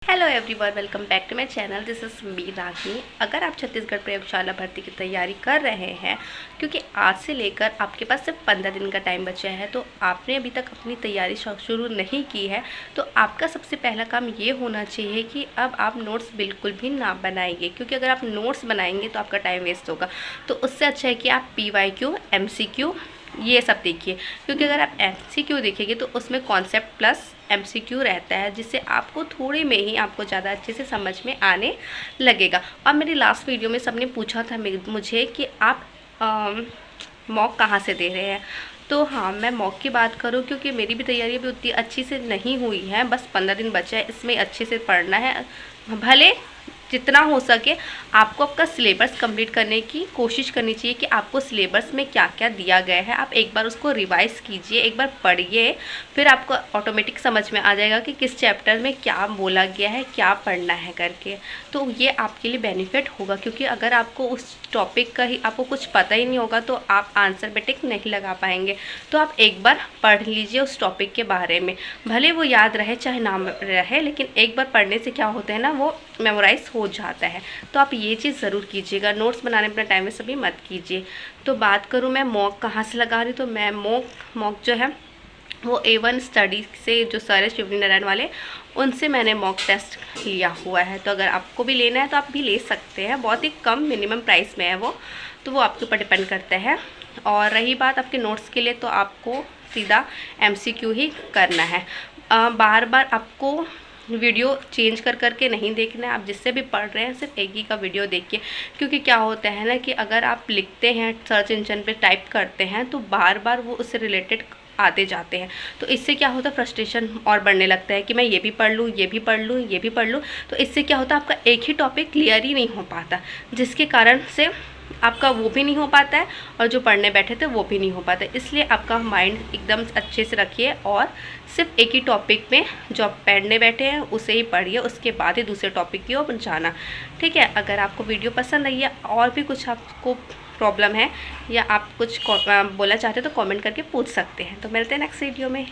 Hello everyone, welcome back to my channel. This is me Ragini. अगर आप छत्तीसगढ़ प्रयोगशाला भर्ती की तैयारी कर रहे हैं, क्योंकि आज से लेकर आपके पास सिर्फ 15 दिन का टाइम बचा है, तो आपने अभी तक अपनी तैयारी शुरू नहीं की है, तो आपका सबसे पहला काम ये होना चाहिए कि अब आप नोट्स बिल्कुल भी ना बनाएंगे, क्योंकि अगर आप नोट्स बनाएंगे तो आपका टाइम वेस्ट होगा। तो उससे अच्छा है कि आप PYQ, MCQ ये सब देखिए, क्योंकि अगर आप MCQ देखेंगे तो उसमें कॉन्सेप्ट प्लस MCQ रहता है, जिससे आपको थोड़े में ही आपको ज़्यादा अच्छे से समझ में आने लगेगा। और मेरी लास्ट वीडियो में सबने पूछा था मुझे कि आप मॉक कहाँ से दे रहे हैं। तो हाँ, मैं मॉक की बात करूँ, क्योंकि मेरी भी तैयारी अभी उतनी अच्छी से नहीं हुई है, बस 15 दिन बचा है, इसमें अच्छे से पढ़ना है। भले जितना हो सके आपको आपका सिलेबस कंप्लीट करने की कोशिश करनी चाहिए कि आपको सिलेबस में क्या क्या दिया गया है, आप एक बार उसको रिवाइज़ कीजिए, एक बार पढ़िए, फिर आपको ऑटोमेटिक समझ में आ जाएगा कि किस चैप्टर में क्या बोला गया है, क्या पढ़ना है करके। तो ये आपके लिए बेनिफिट होगा, क्योंकि अगर आपको उस टॉपिक का ही आपको कुछ पता ही नहीं होगा तो आप आंसर पे टिक नहीं लगा पाएंगे। तो आप एक बार पढ़ लीजिए उस टॉपिक के बारे में, भले वो याद रहे चाहे ना रहे, लेकिन एक बार पढ़ने से क्या होता है ना, वो मेमोराइज हो जाता है। तो आप ये चीज़ ज़रूर कीजिएगा, नोट्स बनाने में अपना टाइम वेस्ट अभी मत कीजिए। तो बात करूँ मैं मॉक कहाँ से लगा रही, तो मैं मॉक जो है वो A1 स्टडी से, जो सर है शिवनी नारायण वाले, उनसे मैंने मॉक टेस्ट लिया हुआ है। तो अगर आपको भी लेना है तो आप भी ले सकते हैं, बहुत ही कम मिनिमम प्राइस में है वो, तो वो आपके ऊपर डिपेंड करता है। और रही बात आपके नोट्स के लिए, तो आपको सीधा MCQ ही करना है। बार बार आपको वीडियो चेंज कर करके नहीं देखना है। आप जिससे भी पढ़ रहे हैं सिर्फ एक ही का वीडियो देखिए, क्योंकि क्या होता है ना कि अगर आप लिखते हैं, सर्च इंजन पे टाइप करते हैं, तो बार बार वो उससे रिलेटेड आते जाते हैं। तो इससे क्या होता है, फ्रस्ट्रेशन और बढ़ने लगता है कि मैं ये भी पढ़ लूँ, ये भी पढ़ लूँ, ये भी पढ़ लूँ। तो इससे क्या होता है, आपका एक ही टॉपिक क्लियर ही नहीं हो पाता, जिसके कारण से आपका वो भी नहीं हो पाता है और जो पढ़ने बैठे थे वो भी नहीं हो पाता है। इसलिए आपका माइंड एकदम अच्छे से रखिए और सिर्फ एक ही टॉपिक में जो आप पढ़ने बैठे हैं उसे ही पढ़िए, उसके बाद ही दूसरे टॉपिक की ओर जाना। ठीक है। अगर आपको वीडियो पसंद आई है और भी कुछ आपको प्रॉब्लम है या आप कुछ बोलना चाहते हैं तो कमेंट करके पूछ सकते हैं। तो मिलते हैं नेक्स्ट वीडियो में।